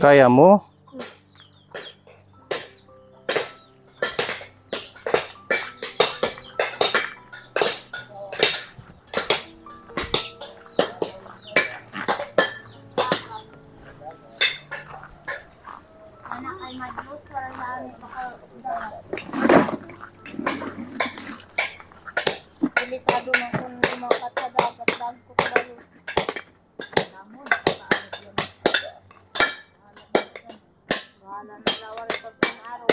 Kaya mo? Delikado na kung lumakat sa dagat bago ko kabalo. Bahala na lawal pag sa araw.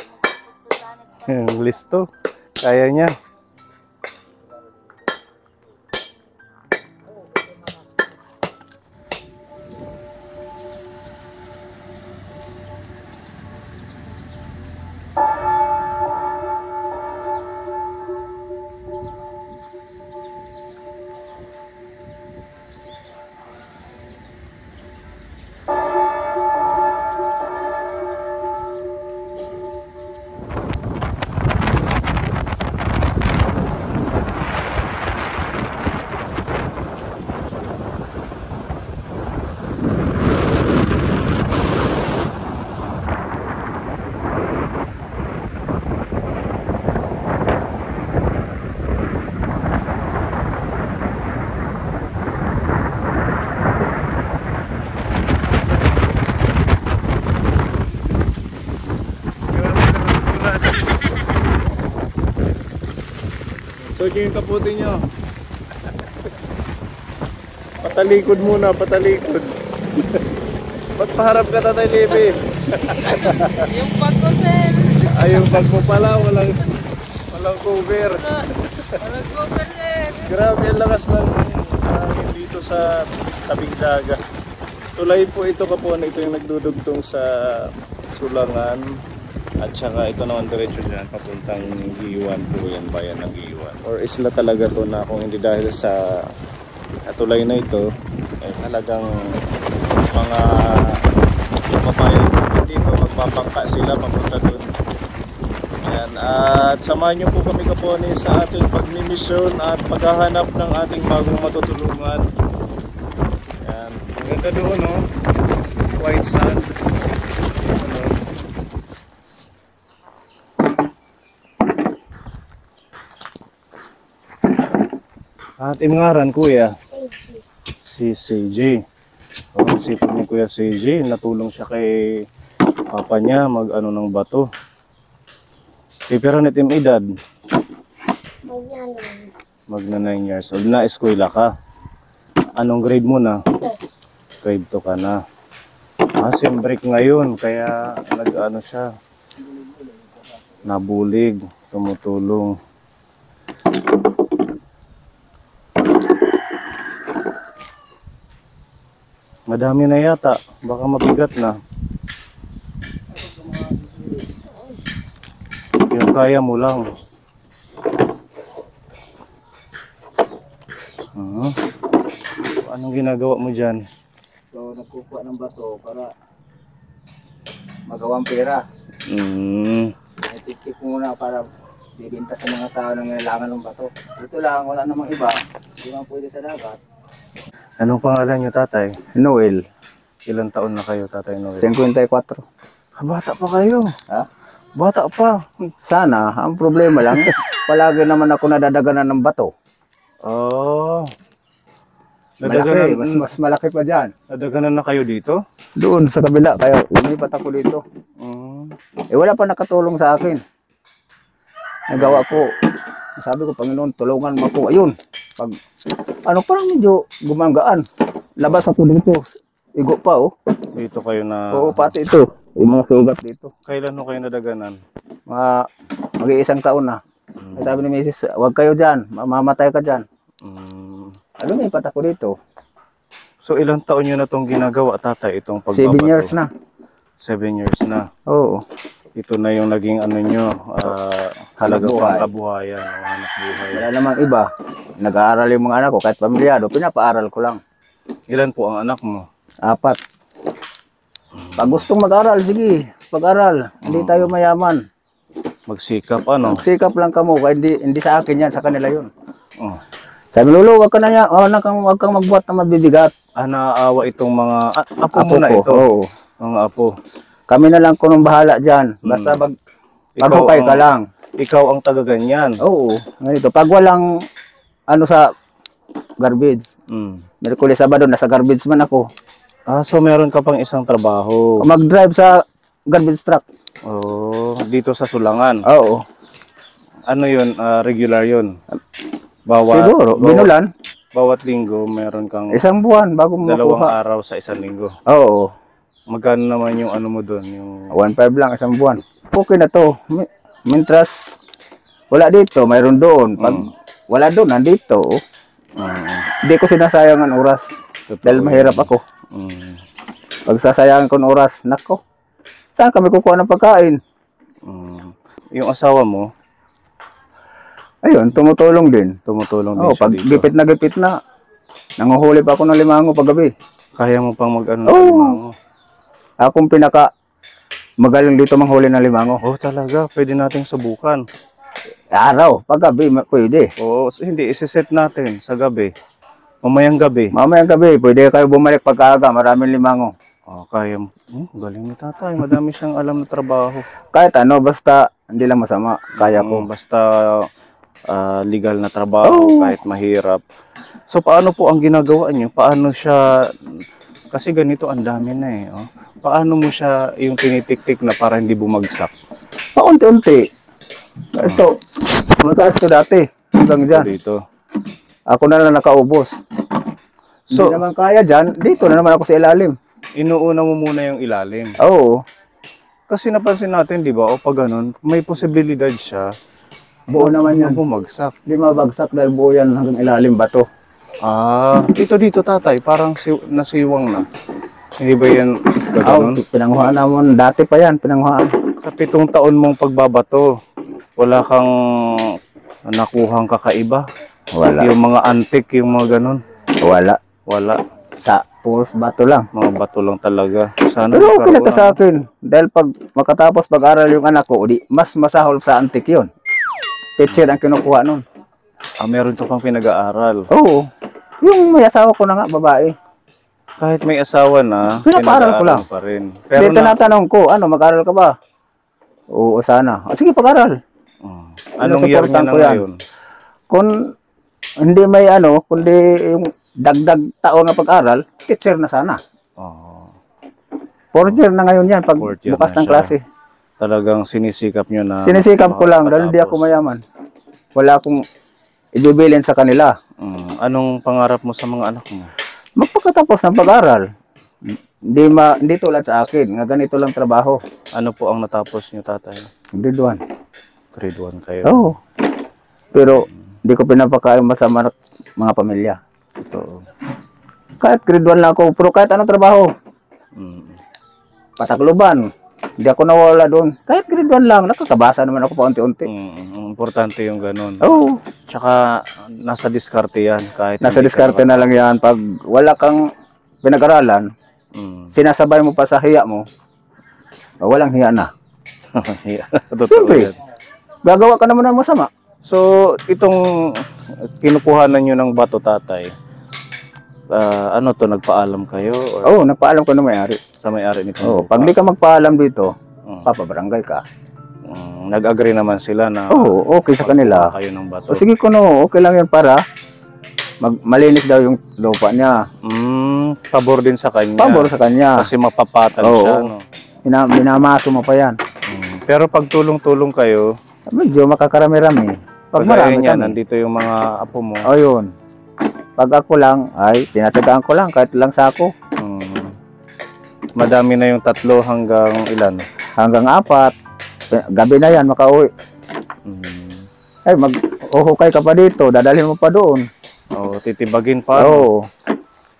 Yung listo. Kaya niya. So yung kaputi nyo. Patalikod muna, patalikod. Magpaharap ka, Tatay Libby. Yung bag ko, sir. Ay, yung bag mo pala, walang cover. Walang cover, sir. Grabe ang lakas ng hangin dito sa tabing dagat. Tulay po ito, kapon. Ito yung nagdudugtong sa Sulangan. At saka ito naman diretso dyan, papuntang Giwan po yan, bayan ng Giwan. Or isla talaga to na kung hindi dahil sa tulay na ito, eh talagang mga kababayan natin dito, magpapangka sila papunta dun. Yan. At samahan nyo po kami kaponi sa ating pagmimisyon at paghahanap ng ating bagong matutulungan. Yan. Ang ganda doon, no? White sand. At imngaran, kuya? Si CJ. Oh, sipag ni Kuya CJ, natulong siya kay papa niya mag-ano ng bato. Pero natin edad? Magna 9 years old. Na eskwela ka? Anong grade mo na? Grade 2 ka na. Sem break ngayon, kaya nag-ano siya. Nabulig, tumutulong. Madami na yata, baka mabigat na. Yung kaya mo lang. Anong ginagawa mo dyan? So, nagkukuha ng bato para magawang pera. Itik-tik muna para bibinta sa mga tao na ngailangan ng bato. Dito lang, wala namang iba. Hindi man pwede sa dagat. Anong pangalan niyo, tatay? Noel. Ilang taon na kayo, tatay Noel? 54. Bata pa kayo. Ha? Bata pa. Sana, ang problema lang, palagi naman ako nadadaganan ng bato. Oh. Malaki, mas malaki pa dyan. Nadaganan na kayo dito? Doon sa kabila, kaya lumipat ako dito. Wala pa nakatulong sa akin. Nagawa ko. Sabi ko, Panginoon, tulungan mo ako. Ayun. Pag, parang medyo gumanggaan. Labas ako dito. Igo pa, oh. Dito kayo na... Oo, pati ito. Yung mga sugat dito. Kailan ho kayo nadaganan? Mag-iisang taon na. Sabi ni Mrs., huwag kayo dyan. Mamamatay ka dyan. May ipat ako dito. So, ilang taon nyo na itong ginagawa, tatay? Itong pagbabato? 7 years na. 7 years na. Oo. Ito na yung naging ano nyo, halaga pang kabuhayan, hanap buhay. Wala namang iba. Nag-aaral yung mga anak ko, kahit pamilyado, pinapaaral ko lang. Ilan po ang anak mo? 4. Pag gustong mag-aral, sige, pag-aral. Hindi tayo mayaman. Magsikap, ano? Magsikap lang kamo, kahit hindi sa akin yan, sa kanila yun. Oh. Sabi, Lolo, wag ka na yan, wag kang magbuhat na mabibigat. Naawa itong mga, apo mo Apo na ko, ito? oo. Mga apo. Kami na lang kunong bahala dyan. Basta maghukay ka lang. Ikaw ang taga-ganyan. Oo, ganito. Pag walang ano sa garbage, Merkulis, Sabado, nasa garbage man ako. So meron ka pang isang trabaho. Mag-drive sa garbage truck. Oh, dito sa Sulangan. Oo. Ano yun? Regular yun? Bawat, Siguro, binulan. Bawat linggo meron kang Isang buwan bago mo dalawang makuha. araw sa isang linggo. Oo. Magkano naman yung ano mo doon? Yung 1.5 lang isang buwan. Okay na to. Mintras wala dito, mayroon doon. Pag wala doon, nandito. Hindi ko sinasayang ang oras. Dahil mahirap ako. Pag sasayangan ko ng oras, nako. Saan kami kukuha ng pagkain? Yung asawa mo, ayun, tumutulong din. tumutulong din Oh, siya pag dito. gipit na, nanguhuli pa ako ng limango paggabi. Kaya mo pang mag-ano Oo. ng limango. Akong pinaka magaling dito manghuli ng limango. Oh, talaga. Pwede nating subukan. Araw, paggabi, pwede. Oo, hindi. Isiset natin sa gabi. Mamayang gabi. Mamayang gabi, pwede kayo bumalik pagkaaga, maraming limango. Oh, kaya mo. Galing ni tatay. Madami siyang alam na trabaho. Kahit ano, basta hindi lang masama, kaya ko. Basta legal na trabaho, kahit mahirap. So, paano po ang ginagawa niyo? Paano siya, kasi ganito ang dami na eh. Oh. Paano mo siya yung tinitik-tik na para hindi bumagsak? Paunti-unti. Ito, mataas ko dati, hanggang dyan. Dito. Ako na lang nakaubos. So, Hindi naman kaya dyan, dito na naman ako sa ilalim. inuuna mo muna yung ilalim. Oo, Kasi napansin natin, di ba, o pag ganun, may posibilidad siya buo naman na yan. bumagsak. Hindi mabagsak dahil buo yan hanggang ilalim bato. Dito parang nasiwang na. Hindi ba yan gano'n? Pinanguhaan naman, dati pa yan, pinanguhaan. Sa 7 taon mong pagbabato, wala kang nakuhang kakaiba? Wala. Yung mga antik, yung mga gano'n? Wala. Wala. Sa puros bato lang. Mga bato lang talaga. Sana Pero okay na magkaroon to sa akin. Dahil pag makatapos pag-aral yung anak ko, di, mas masahol sa antik yun. Teacher ang kinukuha nun. meron ka pang pinag-aaral. Oo. Yung may asawa ko na nga, babae. Kahit may asawa na, Pinapaaral ko lang. pa rin. Pero Dito tinatanong ko, ano, mag-aral ka ba? Oo, sana. Sige, pag-aral. Anong year niya Sinusuportahan na ko yan. ngayon? Kung hindi may ano, kundi yung dagdag taon na pag-aral, teacher na sana. Oh, 4th year na ngayon yan, pag Fourth year bukas na ng siya. klase. Talagang sinisikap nyo na Sinisikap ko lang, dahil hindi ako makapagtapos. mayaman. Wala akong ibibilin sa kanila. Anong pangarap mo sa mga anak mo? Magpagkatapos ng pag-aral. Hindi tulad sa akin, nga ganito lang trabaho. Ano po ang natapos nyo, tatay? Grade 1. Grade 1 kayo. Oo. Pero hindi ko pinapakain masama mga pamilya. Ito. Kahit grade 1 lang ako, pero kahit anong trabaho, patakluban, hindi ako nawala doon. Kahit grade 1 lang, nakakabasa naman ako paunti-unti. Importante yung ganun. Oo. Tsaka nasa diskarte yan. Kahit Nasa hindi ka diskarte na lang yan. Pag wala kang pinag-aralan, sinasabay mo pa sa hiya mo, walang hiya na. Totoo Siyempre, yan. gagawa ka naman ng masama. So, itong kinukuhanan nyo ng bato, tatay, ano to, nagpaalam kayo? Or Oo, nagpaalam ko na may-ari. sa may-ari nito? Oo, pag di ka magpaalam dito, papabarangay ka. Nag-agree naman sila na Oo, okay sa kanila. kayo ng bato. O sige ko no, okay lang yan para malinis daw yung lupa niya. Pabor din sa kanya. Pabor sa kanya. Kasi mapapatag Oo. siya, no? Minamaso mo pa yan. Pero pag tulong-tulong kayo, Medyo makakarami-rami. Pag marami niya, kami. nandito yung mga apo mo. O yun. Pag ako lang, ay tinatsagaan ko lang kahit lang sako. Madami na yung 3 hanggang ilan? Hanggang 4. Gabi na yan, makauwi. Ay, mag-uhukay ka pa dito, dadalhin mo pa doon. Titibagin pa, Oo.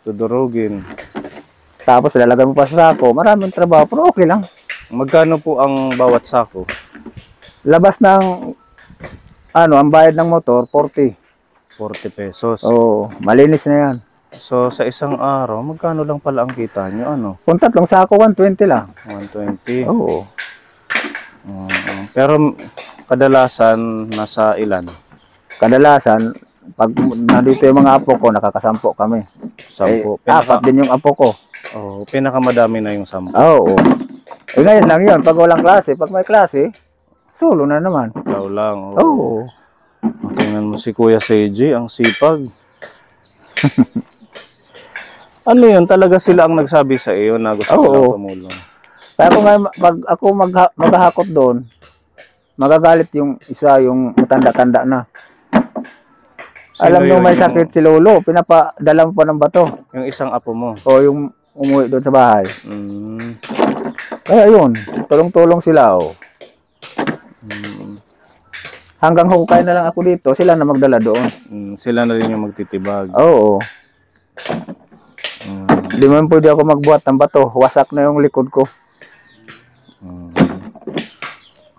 tudurugin. Tapos lalagay mo pa sa sako. Maraming trabaho, pero okay lang. Magkano po ang bawat sako? Labas ng, ang bayad ng motor, 40. 40 pesos. Oo, malinis na yan. So, sa isang araw, magkano lang pala ang kita nyo? Ano? Kung 3 sako, 120 lang. 120. Oo. Pero, kadalasan, nasa ilan? Kadalasan, pag nandito yung mga apo ko, nakakasampo kami. 10. 4 din yung apo ko. Oh, pinakamadami na yung 10. Oo. Eh ngayon lang yun, pag walang klase. Pag may klase, solo na naman. Ikaw lang. Oo. Tingnan mo si Kuya CJ, ang sipag. Ano yun? Talaga sila ang nagsabi sa iyo na gusto Oo. nilang tumulong. Kaya kung pag ako maghahakot doon, magagalit yung isa, yung matanda-tanda na. Sino Alam nyo yun? may sakit si Lolo, pinapadala mo pa ng bato. Yung isang apo mo. O yung umuwi doon sa bahay. Mm. Kaya yun, tulong-tulong sila. Oh. Hanggang hukay na lang ako dito, sila na magdala doon. Sila na rin yung magtitibag. Oo. Di man pwede ako magbuhat ng bato, wasak na yung likod ko.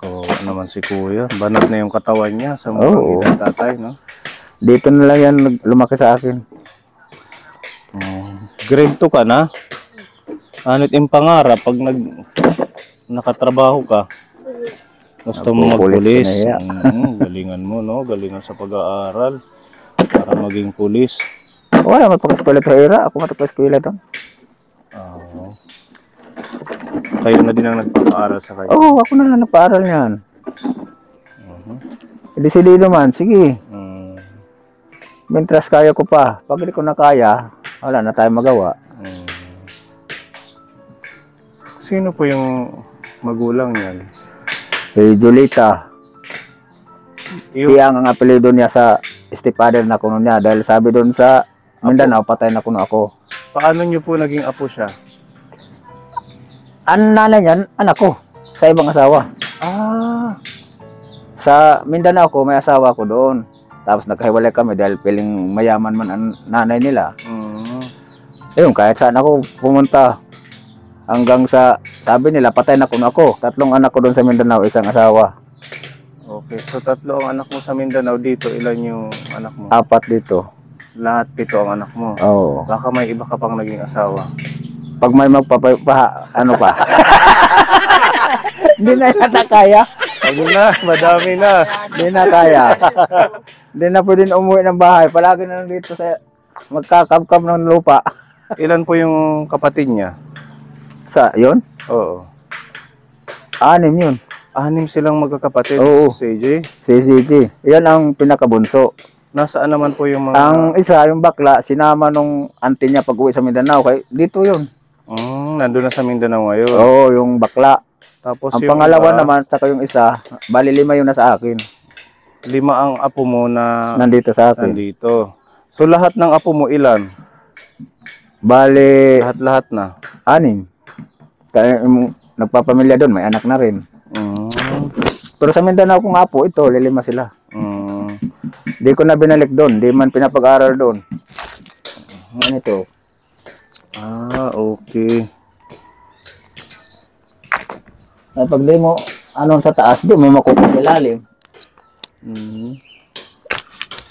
Kawawa naman si Kuya. Banat na yung katawan niya sa murang edad tatay, no? Dito na lang yan lumaki sa akin. Grade 2 ka na? Anit yung pangarap pag nakatrabaho ka? Gusto mo magpulis? Galingan mo, no? Galingan sa pag-aaral para maging pulis. Wala magpaka-eskwela to, Era. Ako matapos-eskwela to. Oo. Kayo na din ang nagpapaaral sa kanya? Oo, ako na lang nagpaaral niyan. Desidido man, sige. Mintras kaya ko pa. Pag hindi ko na kaya, wala na tayong magawa. Sino po yung magulang niyan? Si Julita. Yung, Tiyang ang apelido niya sa stepfather na kuno niya. Dahil sabi doon sa Mindanao, patay na kuno ako. paano niyo po naging apo siya? Ang nanay niyan, anak ko. Sa ibang asawa. Ah, Sa Mindanao ko, may asawa ko doon. Tapos nagkahiwalay kami dahil piling mayaman man ang nanay nila. Ayun, kahit saan ako pumunta. Hanggang sa, sabi nila, patay na kuno ako. 3 anak ko doon sa Mindanao, isang asawa. okay. So 3 ang anak mo sa Mindanao dito. Ilan yung anak mo? 4 dito. Lahat 7 ang anak mo. Oo. Baka may iba ka pang naging asawa. Pag may ano pa. Hindi na yata kaya. Pag na, madami na. Hindi na kaya. Hindi na pwede na umuwi ng bahay. Palagi na lang dito sa magkakabkab ng lupa. Ilan po yung kapatid niya? Yun? Oo. 6 yun. 6 silang magkakapatid. Oo. Si CJ. Si CG. Yan ang pinakabunso. Nasaan naman po yung mga... Ang isa, yung bakla, sinama nung auntie niya pag uwi sa Mindanao. Kaya dito yun. Nandun na sa Mindanao ngayon. Oo, yung bakla. Tapos Ang yung pangalawa iba, naman, saka yung isa, bali 5 yun na sa akin. 5 ang apo mo na Nandito sa akin. nandito. So lahat ng apo mo ilan? Bali, Lahat-lahat na. 6. Kaya yung nagpapamilya doon, may anak na rin. Pero sa Mindanao kung apo, ito, 5 sila. Di ko na binalik doon, di man pinapag-aral doon. Ano ito? Ah, okay. Ay, pag di mo, sa taas, di mo makukuha sa ilalim.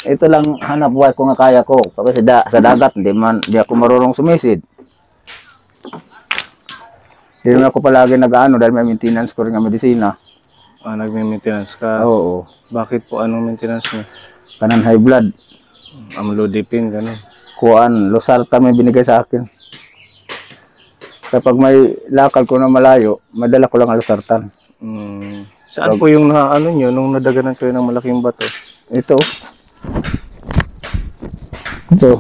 Ito lang hanap buhay ko nga kaya ko. Kasi sa dagat, di ako marunong sumisid. Di naman ako palagi nag-ano dahil may maintenance ko rin ang medisina. Ah, nagme-maintenance ka? Oo. Bakit po? Anong maintenance mo? Kanan high blood. Amlodipine, gano'n. Kuan, losartan may binigay sa akin. Kapag may lakad ko na malayo, madala ko lang ang losartan. Saan po yung nyo, nung nadaganan kayo ng malaking bato? Ito. Ito.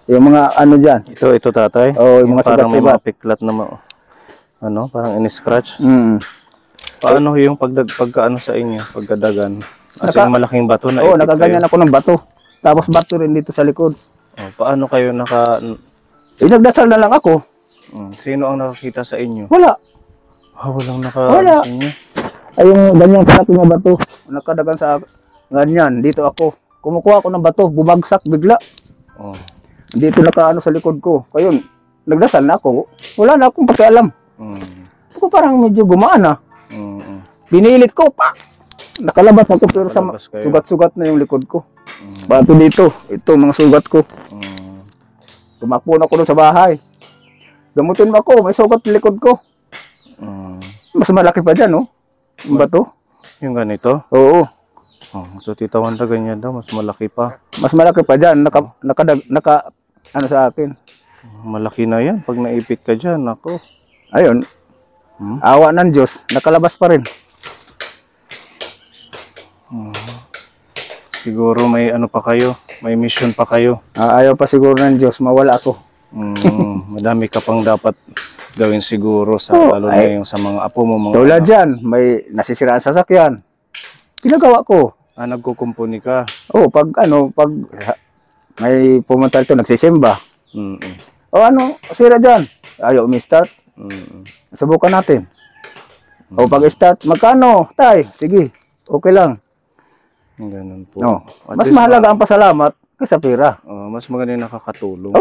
Yung mga ano dyan. Ito tatay? Oo, yung mga parang may sibat-sibat. mga piklat na parang in-scratch. Paano yung pagkaano sa inyo, pagkadagan? As in malaking bato na Oo, ipit nakaganyan ako ng bato. Tapos bato rin dito sa likod. Paano kayo Nagdasal na lang ako. Sino ang nakakita sa inyo? Wala. Walang Wala. sa inyo? Ay, yung ganyang kalaki na bato. Nakadagan sa ganyan. Dito ako. Kumukuha ako ng bato. Bumagsak bigla. Dito nakaano sa likod ko. Kayun, nagdasal na ako. Wala na akong pakialam. Ako parang medyo gumaan Binilit ko pa. Nakalabas ako pero sugat-sugat na yung likod ko. Bato dito. Ito mga sugat ko. Tumakbo na ako doon sa bahay. Gamutin mo ako. May sugat sa likod ko. Mas malaki pa dyan, yung bato. Yung ganito? Oo. Ito Tita Wanda, ganyan daw. Mas malaki pa. Mas malaki pa dyan. Ano sa akin. Malaki na yan. Pag naipit ka dyan, ako. Ayun, awa ng Diyos, nakalabas pa rin. Siguro may ano pa kayo. May mission pa kayo. Ayaw pa siguro ng Diyos, mawala ako. Madami ka pang dapat gawin siguro sa lalo na yung sa mga apo mo. Mga Tulad dyan, may nasisiraan sasakyan. Ginagawa ko. nagkukumpuni ka. Pag may pumunta ito, nagsisimba. Sira dyan. Ayaw umi-start. Subukan natin. Pag start, magkano? Tay, sige, okay lang. Ganun po. Mas mahalaga ang pasalamat kaysa pera. Mas maganda yung nakakatulong.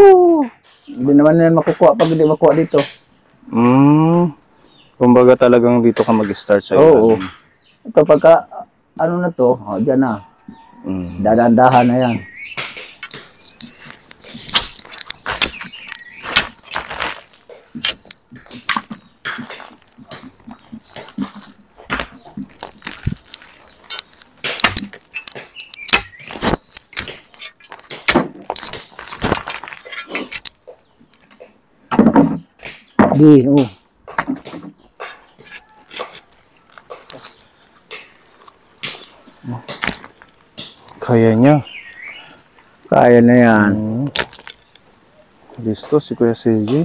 Hindi naman yan makukuha pag hindi makuha dito. Kumbaga talagang dito ka mag-start sa Oo. Ito pagka, na to, dyan na. Dadandahan na yan. Kaya niya. Kaya na yan. Listo si Kuya CJ.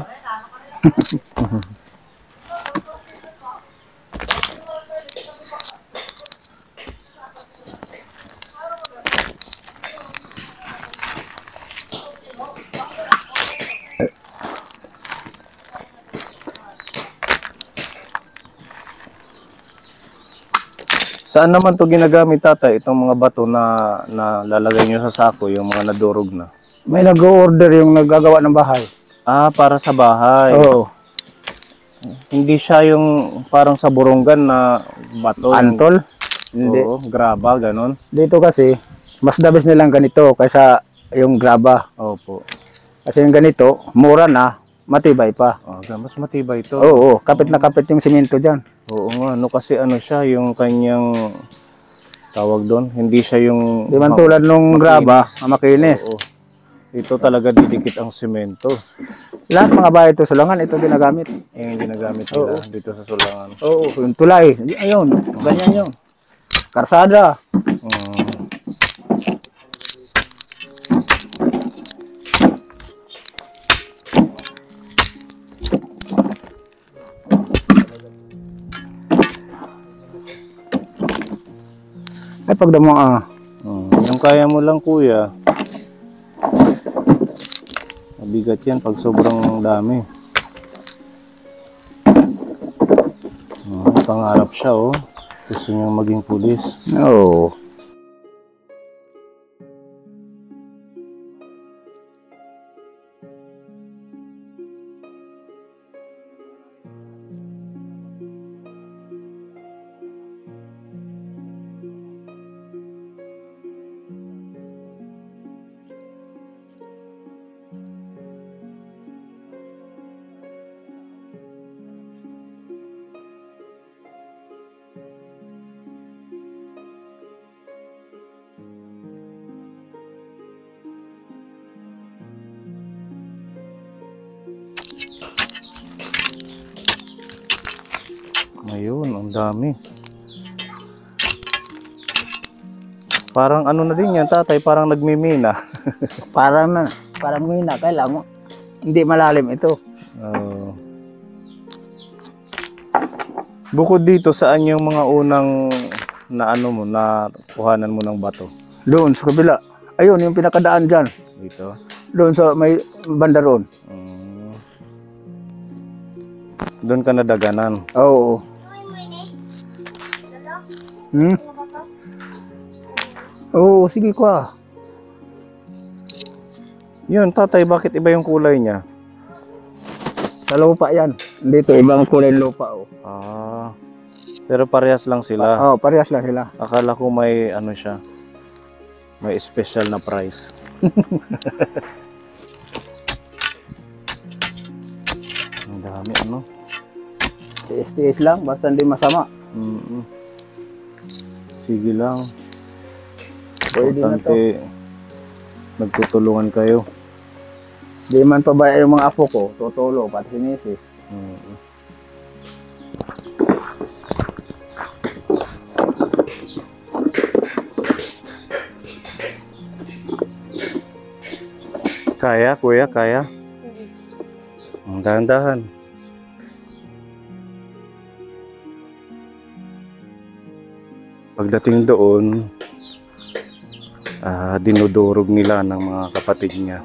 Saan naman to ginagamit, tatay? Itong mga bato na lalagay nyo sa sako, yung mga nadurog na. May nag-order yung naggagawa ng bahay. Para sa bahay. Oo. Hindi siya yung parang sa burunggan na bato. Antol? Hindi. Oo, graba, ganon. Dito kasi, mas dabis nilang ganito kaysa yung graba. Opo. Kasi yung ganito, mura na, matibay pa. Mas matibay ito. Oo, kapit na kapit yung simento dyan. Oo nga, kasi siya, yung kanyang tawag doon, hindi siya yung... Di man tulad nung graba, makinis. Oo. Ito talaga didikit ang simento. Lahat mga bahay ito, sulangan, ito ginagamit. Yung ginagamit nila dito sa Sulangan. Oo, yung tulay. Ayun, ganyan yun. Karsada. Ay, pagdamo Yung kaya mo lang, kuya. Mabigat yan pag sobrang dami. Pangarap siya, gusto niyang maging pulis. Oo. Ayun, ang dami. Parang ano na din yan, tatay, parang nagmimina. Parang mina, kailangan mo. Hindi malalim ito. Bukod dito, saan yung mga unang na kuhanan mo ng bato? Doon sa kabila. Ayun, yung pinakadaan dyan. Dito? Doon sa may banda roon. Doon ka nadaganan. Oo. Oo, sige kwa. Yun, tatay, bakit iba yung kulay niya? Sa lupa yan. Dito, ibang kulay ng lupa. Pero parehas lang sila. Parehas lang sila. Akala ko may ano siya. May special na price. Ang dami, Tiis-tiis lang, basta hindi masama. Sige lang. Pwede na to. Nagtutulungan kayo. Di man pabaya yung mga apo ko, tutulong, pati si misis. Mm. Kaya, kuya, kaya. Dahan-dahan. Pagdating doon, dinudurog nila ng mga kapatid niya.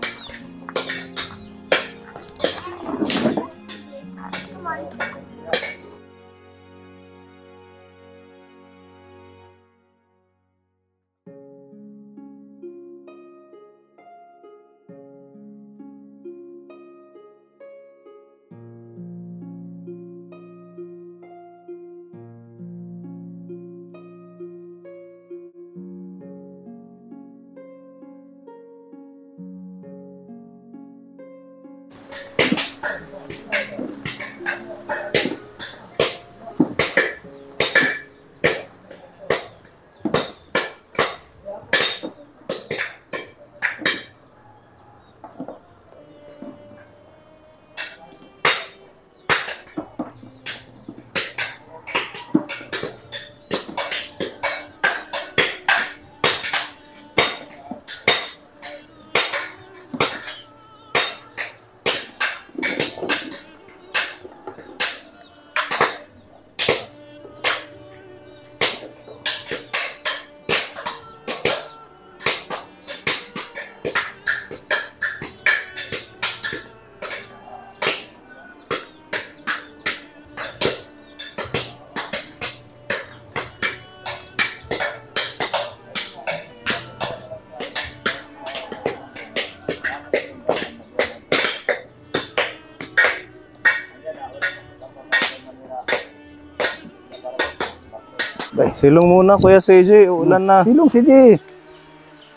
Silong muna, Kuya CJ. Ulan na. Silong CJ.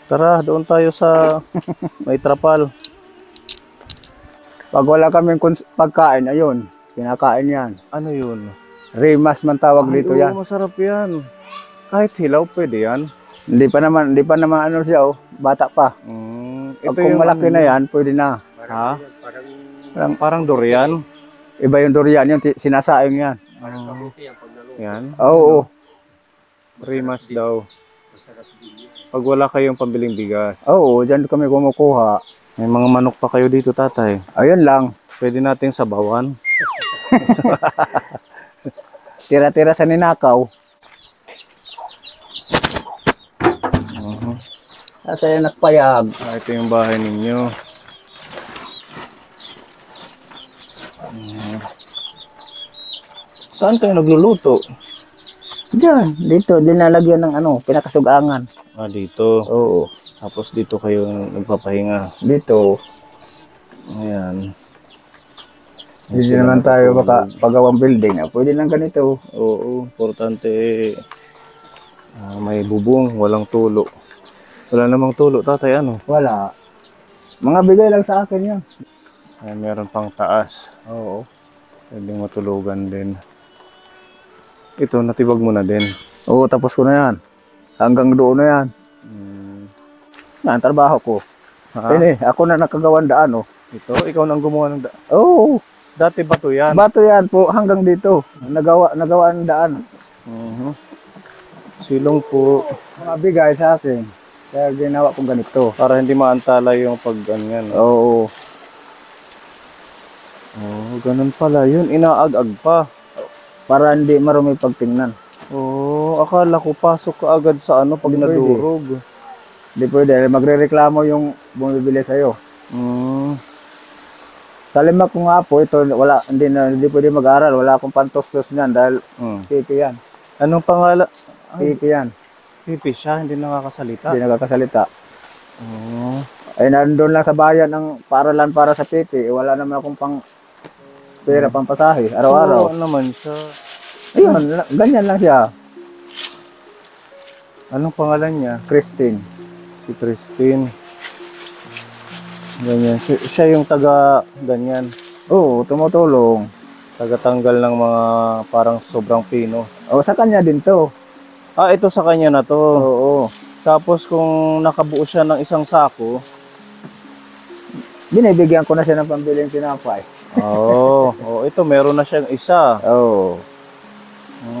Tara, doon tayo sa may trapal. Pag wala kaming pagkain, ayun, kinakain yan. Ano yun? Rimas man tawag dito yan. Masarap yan. Kahit hilaw, pwede yan. Hindi pa naman ano siya, oh, bata pa. Pag kung malaki na yan, pwede na. Ha? Parang durian. Iba yung durian, yung sinasaing yan. Yan. Oo. Rimas daw. Pag wala kayong pambiling bigas. Oo, dyan kami kumukuha. May mga manok pa kayo dito, tatay. Ayun lang. Pwede nating sabawan. Tira-tira sa ninakaw. Kasi yung nagpayag. Ito yung bahay ninyo. Saan kayo nagluluto? Diyan, dito, dinalagyan ng ano, pinakasugangan. Dito. Oo. Tapos dito kayo nagpapahinga. Dito. Ayan. Hindi naman tayo pagawang building. Pwede lang ganito. Oo, importante may bubong, walang tulo. Wala namang tulo, tatay, ano? Wala. Mga bigay lang sa akin yan. Ayan, meron pang taas. Oo. Pwedeng matulugan din. Ito, natibag mo na din. Oo, tapos ko na yan. Hanggang doon na yan. Yan, trabaho ko. Ako na nakagawan daan, oh. Ito, ikaw nang gumawa ng daan. Oo. Dati bato yan. Bato yan po, hanggang dito. Nagawa ng daan. Silong po. Mga bigay sa akin. Kaya ginawa kong ganito. Para hindi maantala yung pag-ganyan. Oo. Oh, ganun pala. Yun, inaag-ag pa. Para hindi marumi pagtingnan. Oh, akala ko pasok ka agad sa ano pag nadurog. Hindi pwede. Magre-reklamo yung bumibili sa'yo. Sa lima ko nga po, ito, hindi pwede mag-aral. Wala akong pantos-tos niyan dahil pipi yan. Anong pangalan? Pipi yan. Pipi siya, hindi nakakasalita. Hindi nakakasalita. Ay, nandun lang sa bayan ang paaralan para sa pipi. Wala naman akong pera, pang pasahe, araw-araw. Ano naman siya? Ayun, ganyan lang siya. Anong pangalan niya? Christine. Si Christine. Ganyan. Siya yung taga ganyan. Oo, tumutulong. Taga-tanggal ng mga parang sobrang pino. O, sa kanya din to. Ito sa kanya na to. Oo. Tapos kung nakabuo siya ng isang sako, Binibigyan ko na siya ng pambiling tinapay. Ito meron na siyang isa. Oo.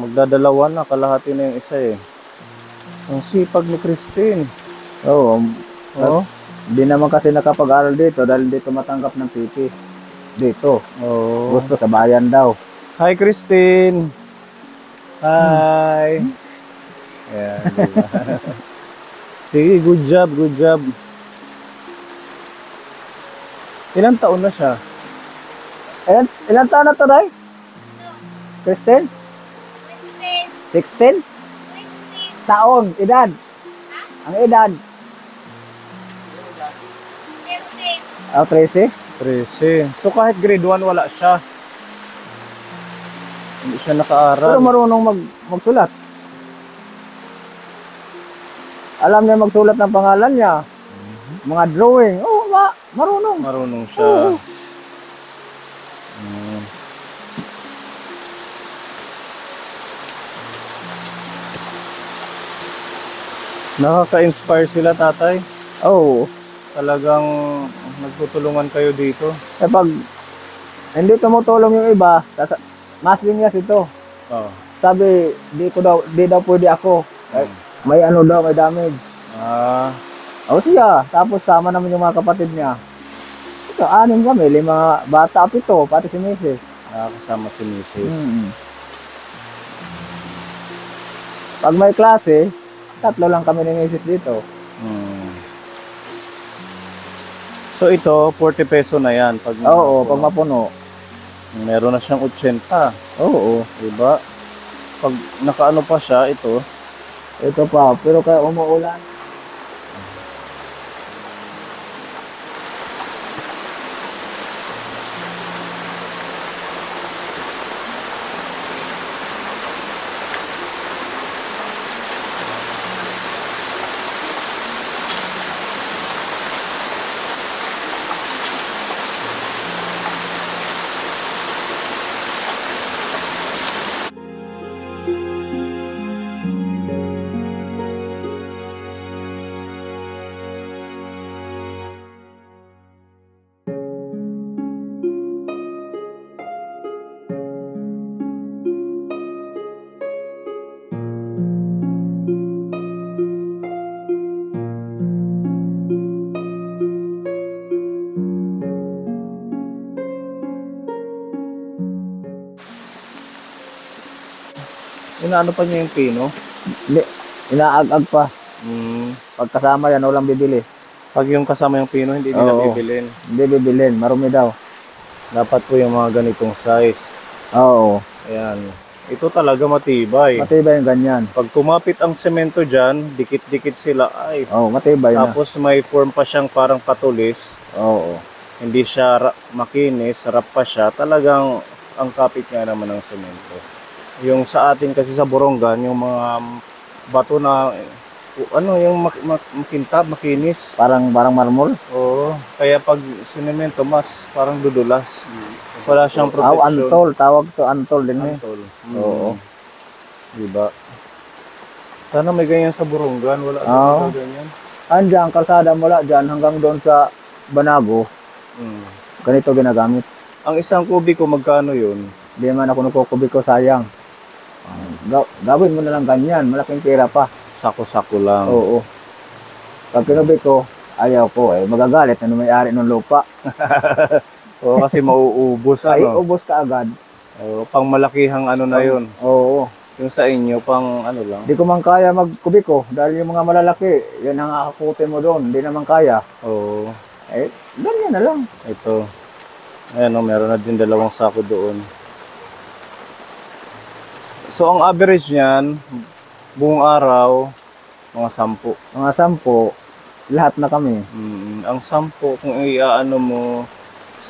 Magdadalawa na, kalahati na yung isa eh. Ang sipag ni Christine. Oo. Oh. Hindi naman kasi nakapag-aral dito dahil dito matanggap ng PP. Dito. Oh. Gusto sa bayan daw. Hi Christine. Hi. Ayan, diba? Sige, good job, good job. Ilang taon na siya? Ilan taon na to, Day? Kristen? 16? Taon, edad. Ang edad. 13? 13. So kahit grade 1 wala siya. Hindi siya Pero nakaaral. marunong magsulat. Alam niya magsulat ng pangalan niya. Mga drawing. Oo, marunong. Marunong siya. Oo. Nakaka-inspire sila, tatay. Oo. Talagang nagtutulungan kayo dito. Pag hindi tumutulong yung iba, masling niya ito. Oh. Sabi, di daw pwede ako. May ano daw, may damage. O siya, tapos sama naman yung mga kapatid niya. So, 6 kami, 5 bata, 7, pati si Mrs. Kasama si Mrs. Pag may klase, 3 lang kami ni Mrs. dito. So ito, 40 peso na yan. Pag Oo, pag mapuno. meron na siyang 80. Oo. Diba? Pag nakaano pa siya, ito. Ito pa, pero kaya umuulan. Inaano pa niya yung pino? Hindi, inaag-ag pa. Pag kasama yan, walang bibili. Pag yung kasama yung pino, hindi nila Oo. bibilin. Hindi bibilin, marumi daw. Dapat po yung mga ganitong size. Oo. Ayan. Ito talaga matibay. Matibay yung ganyan. Pag kumapit ang semento dyan, dikit-dikit sila. Ay. Oo, matibay na. Tapos may form pa siyang parang patulis. Oo. Hindi siya makinis, rap pa siya. Talagang ang kapit nga naman ng semento. Yung sa atin kasi sa Borongan, yung mga bato na yung makintab, makinis. Parang marmol. Oo. Kaya pag sinemento mas parang dudulas. Wala siyang protection. Antol, tawag to antol din eh. Antol. Oo. Diba? Sana may ganyan sa Borongan, wala Oo. ganyan. Andiyan, kalsada mula dyan hanggang doon sa Banago. Ganito ginagamit. Ang isang kubiko, magkano yun? Di man ako nagkukubiko, sayang. Gawin mo na lang ganyan, malaking pera pa. Sako-sako lang. Oo. Pag kinubiko, ayaw ko eh. Magagalit na may-ari ng lupa. Oo, kasi mauubos Ay, ano. ubos ka agad. Oo, pang malakihang ano na yun. Oo. Yung sa inyo, pang ano lang. Di ko man kaya magkubiko dahil yung mga malalaki, yan ang akakutin mo doon. Hindi naman kaya. Oo. Eh, ganyan na lang. Ito. Ayan o, meron na din 2 sako doon. So, ang average niyan, buong araw, mga 10. Mga 10, lahat na kami. Ang 10, kung iaano mo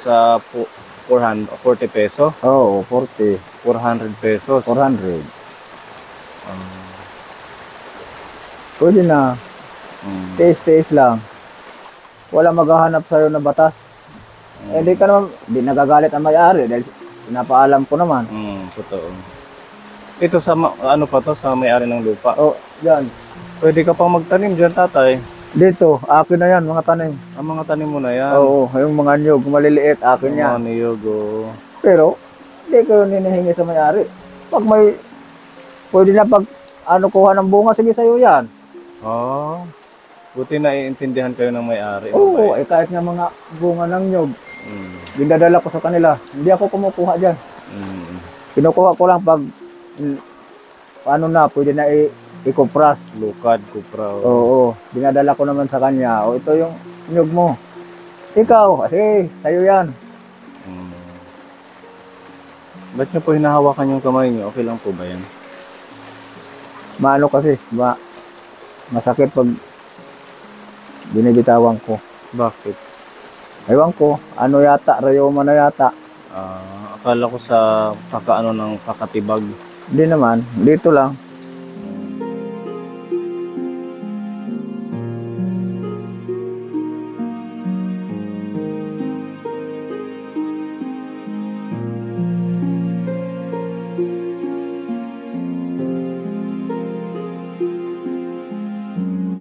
sa 40 peso, Oo, 40, 400 pesos. 400. Pwede na. Tiis-tiis lang. Wala maghahanap sa'yo na batas. Eh, di ka naman, di nagagalit ang may-ari dahil pinapaalam ko naman. Totoo. Ito sa ano pa to, sa may-ari ng lupa. Oh, yan. Pwede ka pang magtanim dyan, tatay. Dito, akin na yan, mga tanim. Ang mga tanim mo na yan. Oo, yung mga nyug, maliliit, akin yan. Mga niyog, oh. Pero, hindi ko yun hinihingi sa may-ari. Pag may, pwede na pag, kuha ng bunga, sige sa'yo yan. Oh. Buti na iintindihan kayo ng may-ari. Oo, Mabait. kahit nga mga bunga ng nyug, Mm. dinadala ko sa kanila. Hindi ako kumukuha dyan. Mm. Kinukuha ko lang pag, pwede na i-kupras. Lukad, kupra. Oh. Oo, dinadala ko naman sa kanya. O, ito yung nyug mo. Ikaw, sige, sa'yo yan. Mm. Ba't nyo po hinahawakan yung kamay nyo? Okay lang po ba yan? Maano kasi, masakit pag binibitawan ko. Bakit? Ewan ko, rayoma na yata. Akala ko sa kakaano ng kakatibag. Hindi naman, dito lang.